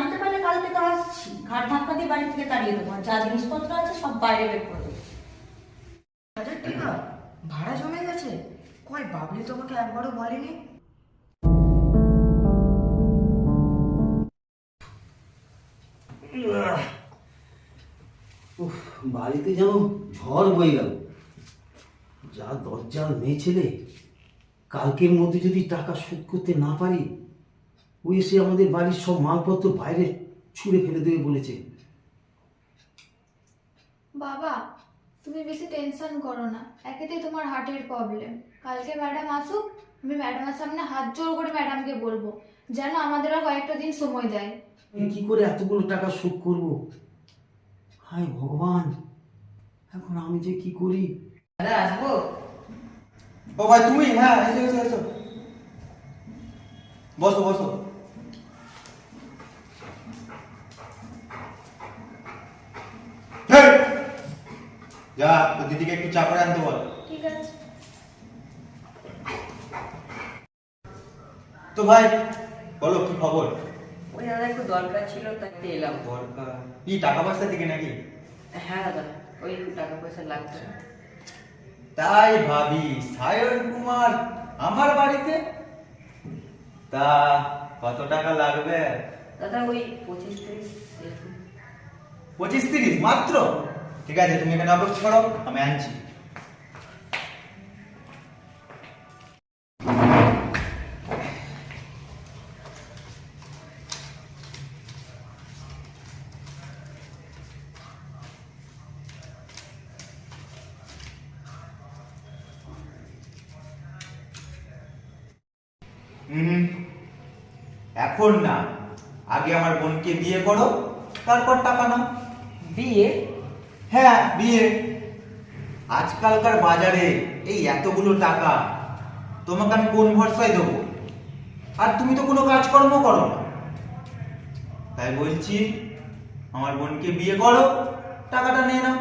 দিতে পারলে কালকে তো আসছি, ঘাট ধাক্কা দিয়ে বাড়ি থেকে তাড়িয়ে দেবো, যা জিনিসপত্র আছে সব বাইরে বের করে দেবো। 1000 টাকা ভাড়া জমে গেছে? কই বাবলি তোমাকে একবারও বলেনি? উফ, বাড়িতে যেন ঝড় বয়ে গেল। যা দরজাল মেয়ে ছেলে, কালকের মধ্যে যদি টাকা শোধ করতে না পারি, ও এসে আমাদের বাড়ির সব মালপত্র বাইরে ছুঁড়ে ফেলে দেবে বলেছে। বাবা, তুমি বেশি টেনশন করো না, একেতেই তোমার হার্টের প্রবলেম। কালকে ম্যাডাম আসুক, আমি ম্যাডামের সামনে হাত জোর করে ম্যাডামকে বলবো যেন আমাদের আর কয়েকটা দিন সময় দেয়। আমি কি করে এতগুলো টাকা শোধ করব? হায় ভগবান, এখন আমি যে কি করি। দাদা আসবো? ও ভাই তুমি? হ্যাঁ, এসো এসো এসো, বসো বসো। যা তো দিদিকে একটু চা করে আনতে বল। ঠিক আছে। তো ভাই বলো কি খবর? ওই দাদা একটু দরকার ছিল তাই এলাম। দরকার কি? টাকা পয়সা দিকে নাকি? হ্যাঁ দাদা, ওই একটু টাকা পয়সা লাগছে। তাই ভাবি সায়ন কুমার আমার বাড়িতে, তা কত টাকা লাগবে? দাদা ওই 25-30 এরকম। 25-30 মাত্র? ঠিক আছে, তুমি এখানে অপেক্ষা করো, আমি আনছি। এখন না, আগে আমার বোনকে বিয়ে করো, তারপর টাকা নাও। বিয়ে? হ্যাঁ বিয়ে। আজকালকার বাজারে এই এতগুলো টাকা তোমাকে আমি কোন ভরসায় দেবো? আর তুমি তো কোনো কাজকর্ম করো না, তাই বলছি আমার বোনকে বিয়ে করো, টাকাটা নিয়ে নাও।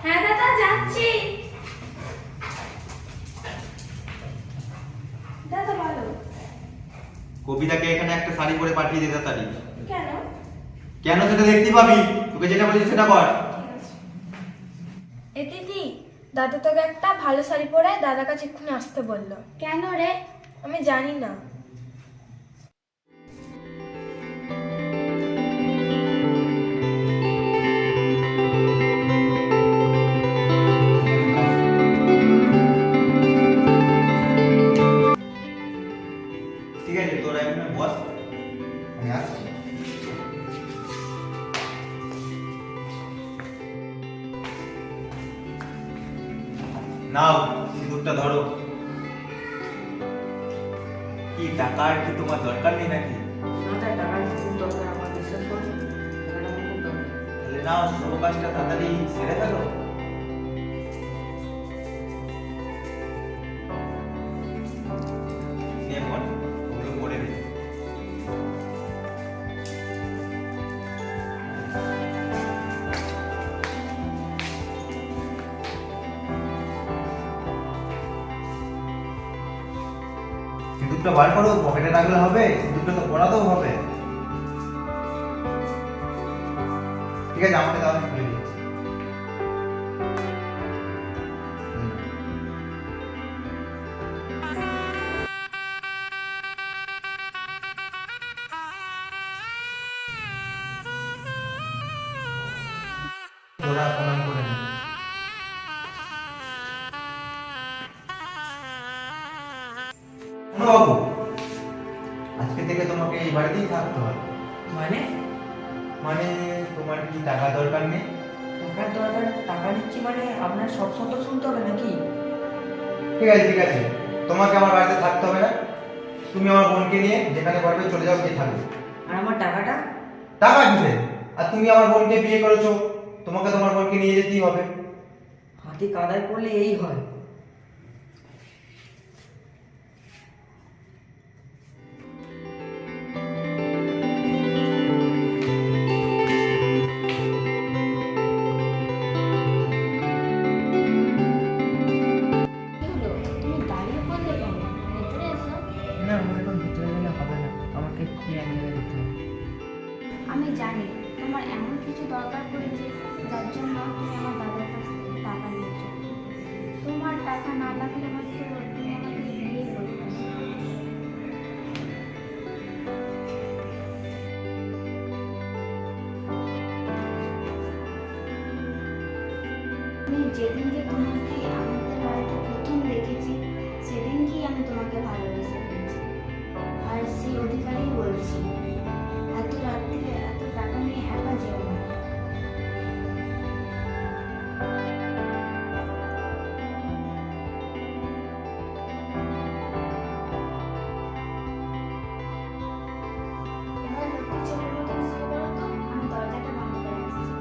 হ্যাঁ দাদা, যাচ্ছি। দাদা বলো। কবিতাকে এখানে একটা শাড়ি পরে পাঠিয়ে দে তাড়াতাড়ি। কেন? কেন সেটা দেখতে পাবি, তোকে যেটা বলেছি সেটা কর। এ দিদি, দাদা তোকে একটা ভালো শাড়ি পরে দাদার কাছে এক্ষুনি আসতে বললো। কেন রে? আমি জানি না। ঠিক আছে, তোরা এখানে বস, আমি আসছি। নাও সিঁদুরটা ধরো। কি টাকার কি তোমার দরকার নেই নাকি? না তার টাকা খুব দরকার, আমার বিশ্বাস করো, টাকাটা আমার খুব দরকার। তাহলে নাও, সব কাজটা তাড়াতাড়ি সেরে ফেলো। নিয়ে ফোন ওগুলো করে দে। সিঁদুরটা বার করো, পকেটে রাখলে হবে? সিঁদুরটা তো পরাতেও হবে। ঠিক আছে, আমাকে তাহলে খুলে দিচ্ছি। ওরা প্রণাম করে নিন। বাবু, আজকে থেকে তোমাকে এই বাড়িতেই থাকতে হবে। মানে? মানে তোমার কি টাকা দরকার নেই? টাকার দরকার? টাকা দিচ্ছি মানে আপনার সব শব্দ শুনতে হবে নাকি? ঠিক আছে ঠিক আছে, তোমাকে আমার বাড়িতে থাকতে হবে না, তুমি আমার বোনকে নিয়ে যেখানে পারবে চলে যাও, গিয়ে থাকবে। আর আমার টাকাটা? টাকা কিসে? আর তুমি আমার বোনকে বিয়ে করেছো, তোমাকে তোমার বোনকে নিয়ে যেতেই হবে। হাতে কাদায় পড়লে এই হয়। কি হলো, তুমি দাঁড়িয়ে পড়লে কেন? ভেতরে এসো। না, আমার এখন ভিতরে গেলে কিছু দরকার পড়েছে যার জন্য তুমি আমার দাদার কাছ থেকে টাকা নিয়েছো। তোমার টাকা না লাগলে হয়তো তুমি আমাকে বিয়ে করতে না। আমি যেদিনকে তোমাকে আমাদের বাড়িতে প্রথম দেখেছি সেদিনকেই আমি তোমাকে ভালোবেসে ফেলেছি। আর সেই অধিকারেই বলছি, এত রাত্রে এত টাকা নিয়ে একা যেও না। এবার লক্ষ্মী ছেলের মতন শুয়ে পড়ো তো, আমি দরজাটা বন্ধ করে আসছি।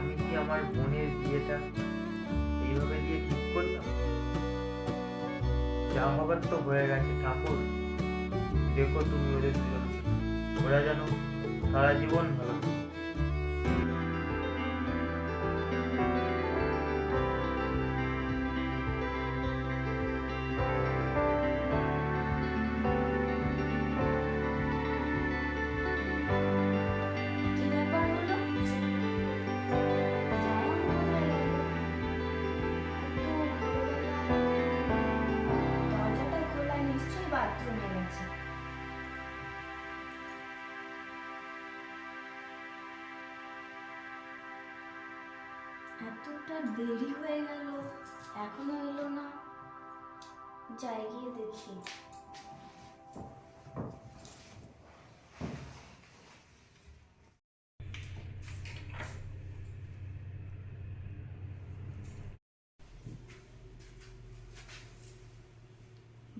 আমি কি আমার বোনের বিয়েটা এইভাবে দিয়ে ঠিক করলাম? যা হবার তো হয়ে গেছে ঠাকুর, দেখো তুমি ওদের দুজনকে, ওরা যেন সারা জীবন ভালো থাকে। কি ব্যাপার হলো? সায়ন কোথায় গেল? এত ভোরবেলায় দরজাটা খোলা, নিশ্চয়ই বাথরুমে গেছে। এতটা দেরি হয়ে গেল, এখনো এলো না। যাই গিয়ে দেখি।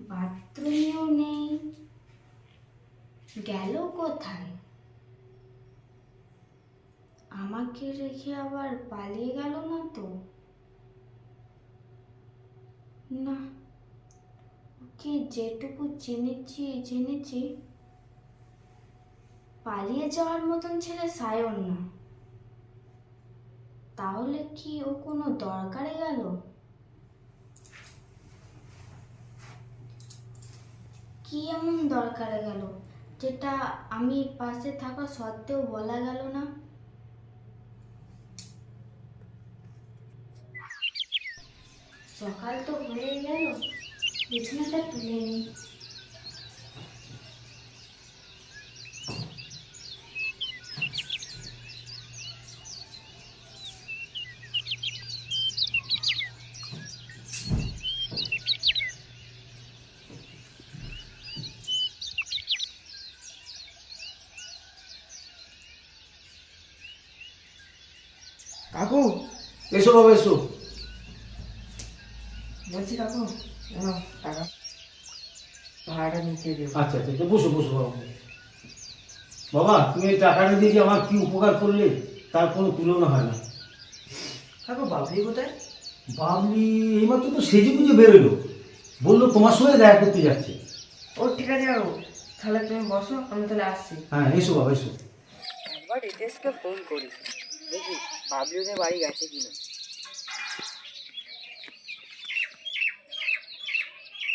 বাথরুমেও নেই, গেল কোথায়? আমাকে রেখে আবার পালিয়ে গেল না তো? না, ওকে যেটুকু জেনেছি পালিয়ে যাওয়ার মতন ছেলে সায়ন না। তাহলে কি ও কোনো দরকারে গেল? কি এমন দরকারে গেল যেটা আমি পাশে থাকা সত্ত্বেও বলা গেল না? সকাল তো হয়ে গেল, বিছানাটা তুলে নিই। কাকু, এসো বাবা এসো। বলছি কাকু, নাও টাকা, ভাড়াটা মিটিয়ে দেবো। আচ্ছা আচ্ছা আচ্ছা, বসো বসো বাবা। বাবা তুমি এই টাকাটা দিয়ে যে আমার কি উপকার করলে তার কোনো তুলনা হয় না। কাকু, বাবলি কোথায়? বাবলি এইমাত্র তো সেজে গুজে বেরোলো, বললো তোমার সঙ্গে দেখা করতে যাচ্ছে। ও ঠিক আছে কাকু, তাহলে তুমি বসো, আমি তাহলে আসছি। হ্যাঁ এসো বাবা এসো। একবার রিতেশকে ফোন করিস, দেখি বাবলি ওদের বাড়ি গেছে কিনা।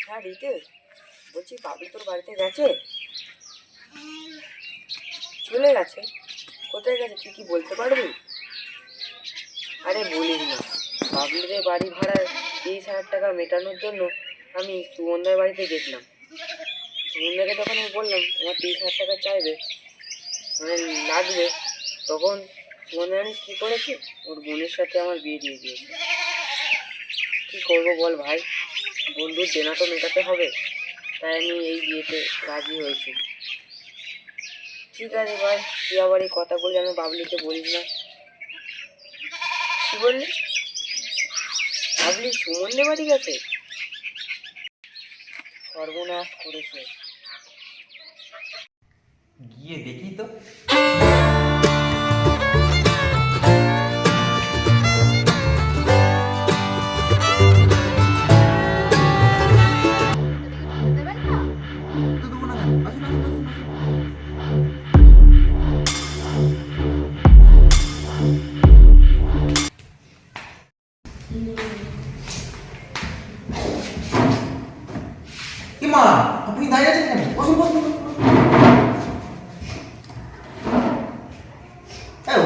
হ্যাঁ রিতেশ, বলছি বাবলি তোর বাড়িতে গেছে? চলে গেছে? কোথায় গেছে তুই কি বলতে পারবি? আরে বলিস না, বাবলিদের বাড়ি ভাড়ার 30,000 টাকা মেটানোর জন্য আমি সুমনদার বাড়িতে গেছিলাম। সুমনদাকে তখন আমি বললাম আমার 30,000 টাকা চাইবে, মানে লাগবে, তখন সুমন জানিস কী করেছে? ওর বোনের সাথে আমার বিয়ে দিয়ে দিয়েছে। কী করবো বল ভাই, বন্ধুর দেনা তো মেটাতে হবে, তাই আমি এই বিয়েতে রাজি হয়েছি। ঠিক আছে ভাই, তুই আবার এই কথা বলে যেন বাবলিকে বলিস না। কি বললি? বাবলি সুমনদের বাড়ি গেছে? সর্বনাশ করেছে। গিয়ে দেখি তো। দেবেন না? মা, আপনি দাঁড়িয়ে আছেন কেন? বসুন বসুন বসুন।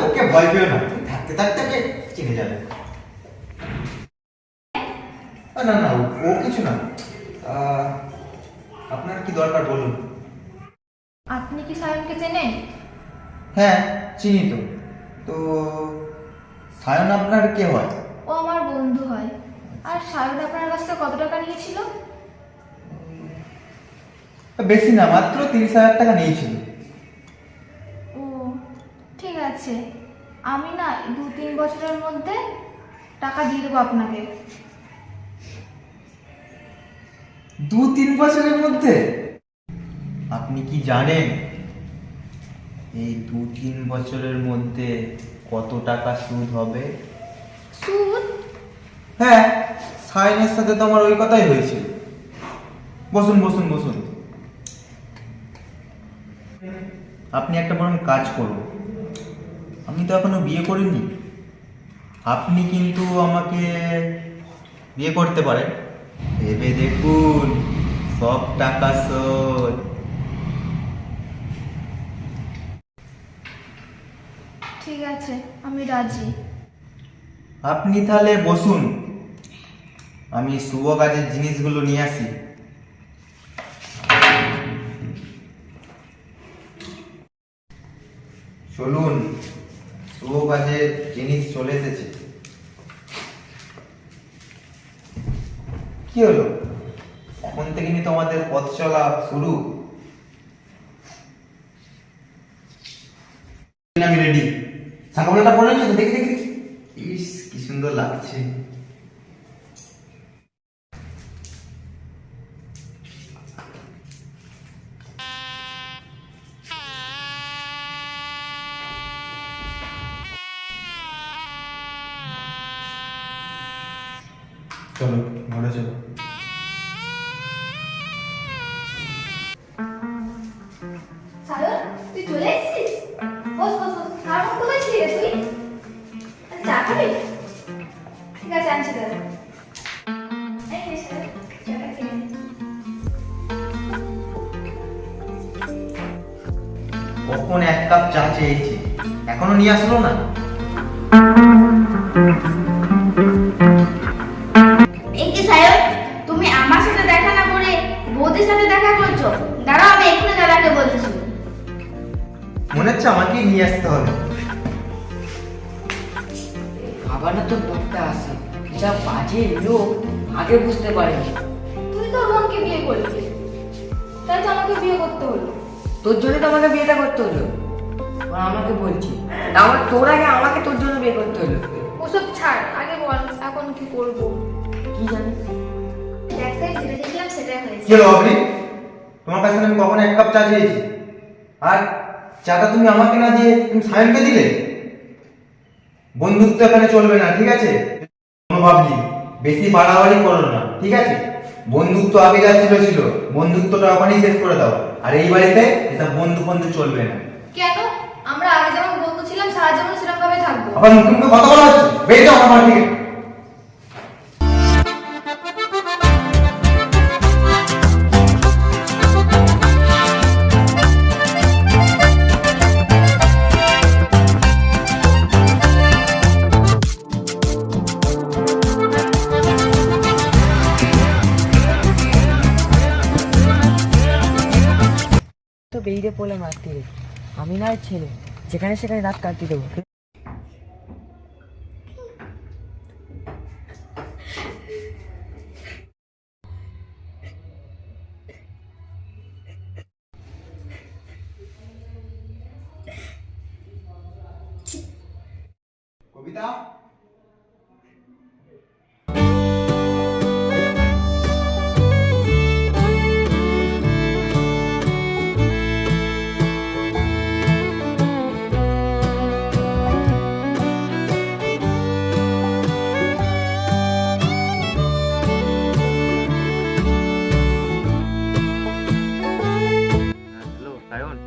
ওকে ভয় পেও না, থাকতে থাকতে ওকে চিনে যাবে। না না, ও কিছু না। আপনার কি দরকার বলুন? আপনি কি সায়নকে চেনেন? হ্যাঁ, চিনি তো। তো সায়ন আপনার কে হয়? ও আমার বন্ধু হয়। আর সায়ন আপনার কাছ থেকে কত টাকা নিয়েছিল? বেশি না, মাত্র 30,000 টাকা নিয়েছিল। ও ঠিক আছে, আমি না 2-3 বছরের মধ্যে টাকা দিয়ে দেবো আপনাকে। 2-3 বছরের মধ্যে? আপনি কি জানেন এই 2-3 বছরের মধ্যে কত টাকা সুদ হবে? সুদ? হ্যাঁ, সায়নের সাথে তো আমার ওই কথাই হয়েছিল। বসুন বসুন বসুন। আপনি একটা বরং কাজ করুন, আমি তো এখনো বিয়ে করিনি, আপনি কিন্তু আমাকে বিয়ে করতে পারেন। ভেবে দেখুন, সব টাকা শোধ। ঠিক আছে, আমি রাজি। আপনি তাহলে বসুন, আমি শুভ কাজের জিনিসগুলো নিয়ে আসি। চলুন, শুভ কাজের জিনিস চলে এসেছে। কি হলো, এখন থেকে নি তোমাদের পথ চলা শুরু। আমি রেডি। সাকাবলাটা পরে নিয়েছো? দেখি দেখি। ইস, কি সুন্দর লাগছে। চলো ঘরে চলো। সায়ন, তুই চলে এসেছিস? বস বস বস। আর কোথায় ছিলি রে তুই? চা খাবি? ঠিক আছে, আনছি দাদা। এই নে সায়ন, চাটা খেয়ে নে। কখন 1 কাপ চা চেয়েছি, এখনো নিয়ে আসলো না। এই যে সায়ন, তুমি আমার সাথে দেখা না করে বৌদির সাথে দেখা করছো? দাঁড়াও, আমি এক্ষুনি দাদাকে বলছি। মনে হচ্ছে আমাকেই নিয়ে আসতে হবে। আবার না তোর বক্তা আসে, যা বাজে লোক, আগে বুঝতে পারেনি। তুই তো রোহনকে বিয়ে করলি, তাই তো আমাকে বিয়ে করতে হলো। তোর জন্য তো আমাকে বিয়েটা করতে হলো। ও আমাকে বলছি, আমার তোর আগে আমাকে তোর জন্য বিয়ে করতে হলো। ওসব ছাড়, আগে বল এখন কি করব? কি জানি। দেখ সাইড যেটা দেখলাম সেটাই হয়েছে। কি হলো আপনি? তোমার কাছে আমি কখন 1 কাপ চা চেয়েছি, আর চাটা তুমি আমাকে না দিয়ে তুমি সায়নকে দিলে? বন্ধুত্ব এখানে চলবে না, ঠিক আছে? কোনো ভাবলি বেশি বাড়াবাড়ি করো না, ঠিক আছে? বন্ধুত্ব আগে যা ছিল ছিল, বন্ধুত্বটা ওখানেই শেষ করে দাও। আর এই বাড়িতে এসব বন্ধু চলবে না। কেন? আমরা আগে যেমন বন্ধু ছিলাম সারা জীবন সেরকম ভাবে থাকবো। আবার মুখে মুখে কথা বলা হচ্ছে, বেরিয়ে যাও আমার বাড়ি থেকে। তো বেরিয়ে পড়লাম রাত্রিরে, আমি না ছেলে যেখানে সেখানে রাত কাটিয়ে দেবো। কবিতা, হ্যালো সায়ন,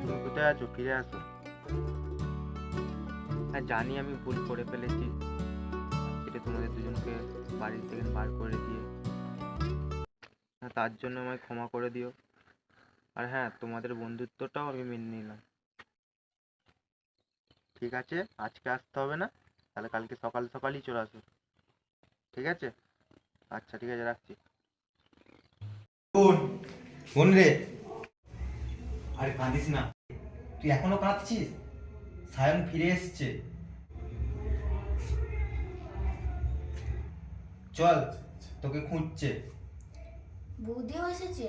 তুমি কোথায় আছো? ফিরে আসো। হ্যাঁ জানি আমি ভুল করে ফেলেছি, এটা তোমাদের দুজনকে বাড়ি থেকে বার করে দিয়ে। হ্যাঁ তার জন্য আমায় ক্ষমা করে দিও। আর হ্যাঁ, তোমাদের বন্ধুত্বটাও আমি মেনে নিলাম। ঠিক আছে, আজকে আসতে হবে না, তাহলে কালকে সকাল সকালই চলে আসো। ঠিক আছে? আচ্ছা ঠিক আছে, রাখছি। বোন, বোন রে, আরে কাঁদিস না, তুই এখনো কাঁদছিস? সায়ন ফিরে এসছে। চল, তোকে খুঁজছে। বৌদিও এসেছে?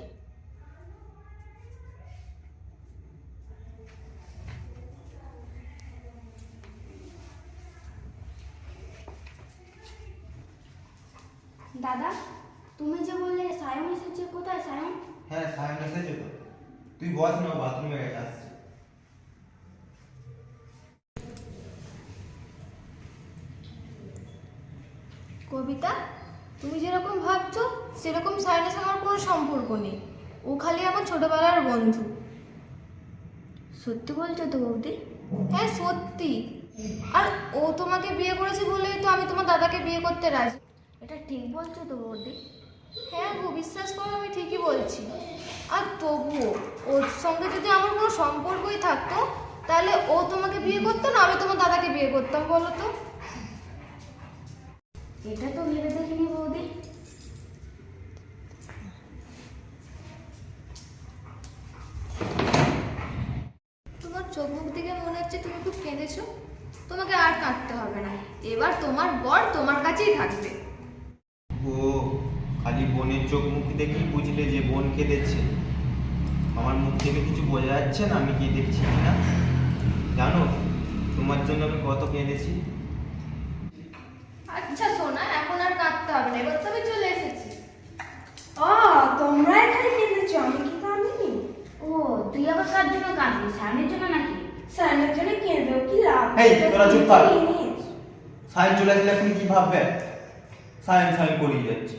দাদা, তুমি যে বললে সায়ন এসেছে, কোথায় সায়ন? হ্যাঁ, সায়ন এসেছে তো। তুই বস না, বাথরুমে গেছে, আসছে। কবিতা, তুমি যেরকম ভাবছো সেরকম সায়নের সঙ্গে আমার কোনো সম্পর্ক নেই। ও খালি আমার ছোটবেলার বন্ধু। সত্যি বলছো তো বৌদি? হ্যাঁ সত্যি। আর ও তোমাকে বিয়ে করেছে বলেই তো আমি তোমার দাদাকে বিয়ে করতে রাজি। এটা ঠিক বলছো তো বৌদি? হ্যাঁ গো, বিশ্বাস করো আমি ঠিকই বলছি। আর তবুও ওর সঙ্গে যদি আমার কোনো সম্পর্কই থাকতো, তাহলে ও তোমাকে বিয়ে করতো না আমি তোমার দাদাকে বিয়ে করতাম, বলো তো? এটা তো ভেবে দেখিনি বৌদি। তোমার চোখ মুখ দিকে মনে হচ্ছে তুমি খুব কেঁদেছো। তোমাকে আর কাঁদতে হবে না, এবার তোমার বর তোমার কাছেই থাকবে। ও, খালি বোনের চোখ মুখ দেখেই বুঝলে যে বোন কেঁদেছে। আমার মুখ থেকে কিছু বোঝা যাচ্ছে না আমি কি দেখছি না? জানো, তোমার জন্য আমি কত কেঁদেছি। আচ্ছা সোনা, এখন আর কাঁদতে হবে না, এবার তো আমি চলে এসেছি। তোমরা এখানে কেঁদেছো, আমি কি কাঁদিনি? ও, তুই আবার কার জন্য কাঁদবি? সায়নের জন্য নাকি? সায়নের জন্য কেঁদেও কি লাভ? এই, তোরা চুপ থাক। জিনিস। সায়ন চলে আসলে এখন কি ভাববে? সায়ন সায়ন করিয়ে যাচ্ছে।